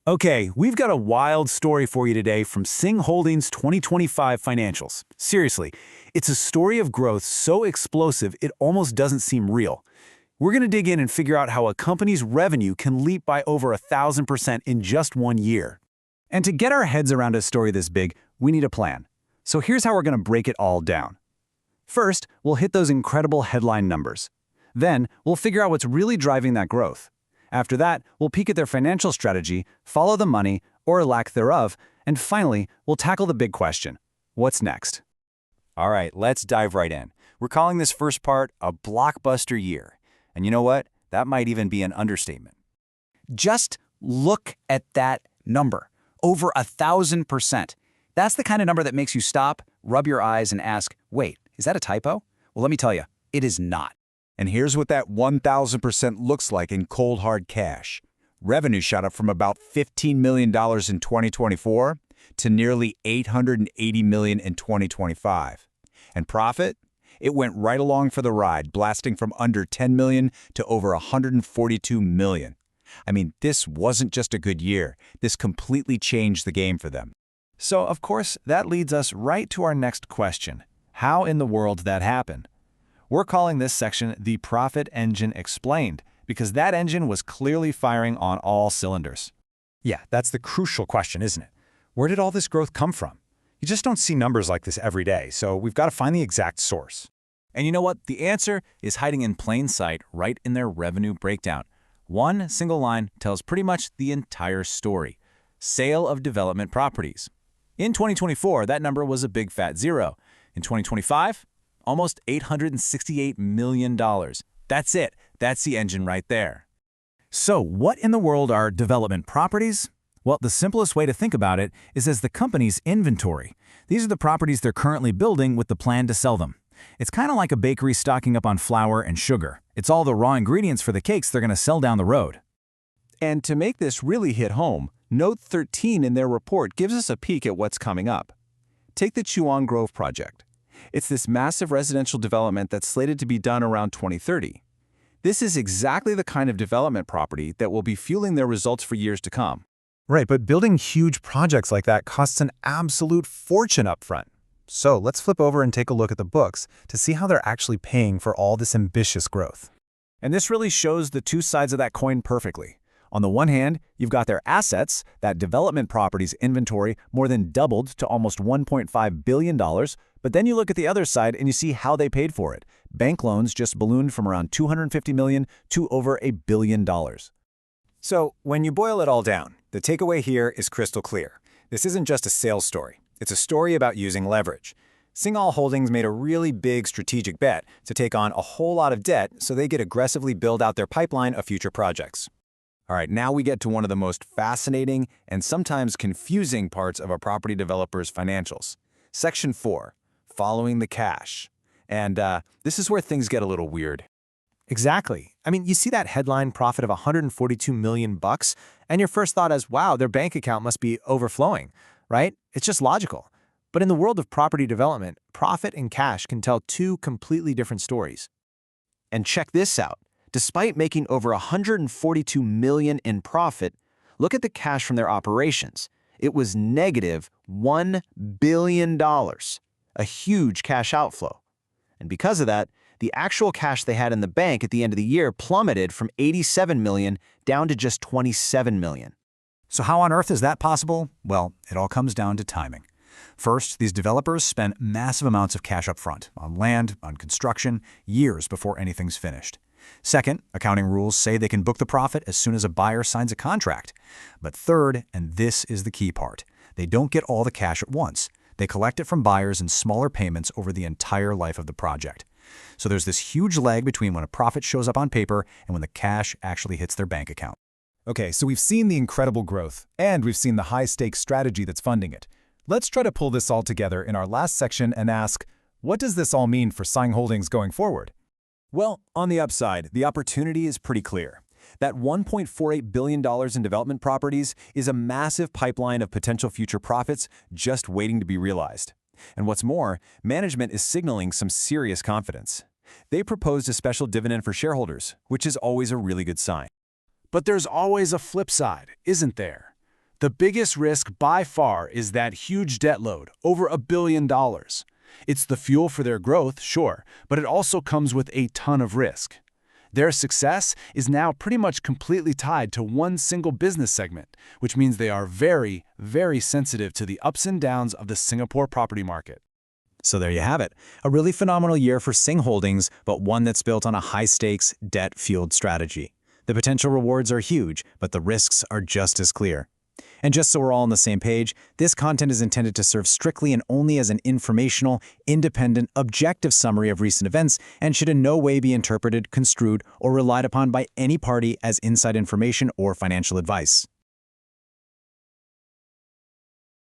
Okay, we've got a wild story for you today from Sing Holdings 2025 financials. Seriously, it's a story of growth so explosive it almost doesn't seem real. We're going to dig in and figure out how a company's revenue can leap by over 1,000% in just 1 year. And to get our heads around a story this big, we need a plan. So here's how we're going to break it all down. First, we'll hit those incredible headline numbers. Then, we'll figure out what's really driving that growth. After that, we'll peek at their financial strategy, follow the money, or lack thereof, and finally, we'll tackle the big question: what's next? All right, let's dive right in. We're calling this first part a blockbuster year. And you know what? That might even be an understatement. Just look at that number. Over 1,000%. That's the kind of number that makes you stop, rub your eyes, and ask, wait, is that a typo? Well, let me tell you, it is not. And here's what that 1,000% looks like in cold hard cash. Revenue shot up from about $15 million in 2024 to nearly $880 million in 2025. And profit? It went right along for the ride, blasting from under $10 million to over $142 million. I mean, this wasn't just a good year. This completely changed the game for them. So, of course, that leads us right to our next question. How in the world did that happen? We're calling this section the Profit Engine Explained, because that engine was clearly firing on all cylinders. Yeah, that's the crucial question, isn't it? Where did all this growth come from? You just don't see numbers like this every day, so we've got to find the exact source. And you know what? The answer is hiding in plain sight right in their revenue breakdown. One single line tells pretty much the entire story. Sale of development properties. In 2024, that number was a big fat zero. In 2025, almost $868 million. That's it. That's the engine right there. So what in the world are development properties? Well, the simplest way to think about it is as the company's inventory. These are the properties they're currently building with the plan to sell them. It's kind of like a bakery stocking up on flour and sugar. It's all the raw ingredients for the cakes they're going to sell down the road. And to make this really hit home, Note 13 in their report gives us a peek at what's coming up. Take the Chuan Grove project. It's this massive residential development that's slated to be done around 2030. This is exactly the kind of development property that will be fueling their results for years to come. Right, but building huge projects like that costs an absolute fortune up front. So let's flip over and take a look at the books to see how they're actually paying for all this ambitious growth. And this really shows the two sides of that coin perfectly. On the one hand, you've got their assets, that development properties inventory more than doubled to almost $1.5 billion, but then you look at the other side and you see how they paid for it. Bank loans just ballooned from around $250 million to over $1 billion. So when you boil it all down, the takeaway here is crystal clear. This isn't just a sales story. It's a story about using leverage. Singall Holdings made a really big strategic bet to take on a whole lot of debt so they could aggressively build out their pipeline of future projects. All right, now we get to one of the most fascinating and sometimes confusing parts of a property developer's financials. Section 4, following the cash. And this is where things get a little weird. Exactly. I mean, you see that headline profit of $142 million, and your first thought is, wow, their bank account must be overflowing, right? It's just logical. But in the world of property development, profit and cash can tell two completely different stories. And check this out. Despite making over $142 million in profit, look at the cash from their operations. It was negative $1 billion, a huge cash outflow. And because of that, the actual cash they had in the bank at the end of the year plummeted from $87 million down to just $27 million. So how on earth is that possible? Well, it all comes down to timing. First, these developers spend massive amounts of cash up front, on land, on construction, years before anything's finished. Second, accounting rules say they can book the profit as soon as a buyer signs a contract. But third, and this is the key part, they don't get all the cash at once. They collect it from buyers in smaller payments over the entire life of the project. So there's this huge lag between when a profit shows up on paper and when the cash actually hits their bank account. Okay, so we've seen the incredible growth, and we've seen the high-stakes strategy that's funding it. Let's try to pull this all together in our last section and ask, what does this all mean for Sing Holdings going forward? Well, on the upside, the opportunity is pretty clear. That $1.48 billion in development properties is a massive pipeline of potential future profits just waiting to be realized. And what's more, management is signaling some serious confidence. They proposed a special dividend for shareholders, which is always a really good sign. But there's always a flip side, isn't there? The biggest risk by far is that huge debt load, over $1 billion. It's the fuel for their growth, sure, but it also comes with a ton of risk. Their success is now pretty much completely tied to one single business segment, which means they are very, very sensitive to the ups and downs of the Singapore property market. So there you have it. A really phenomenal year for Sing Holdings, but one that's built on a high-stakes, debt-fueled strategy. The potential rewards are huge, but the risks are just as clear. And just so we're all on the same page, this content is intended to serve strictly and only as an informational, independent, objective summary of recent events and should in no way be interpreted, construed, or relied upon by any party as inside information or financial advice.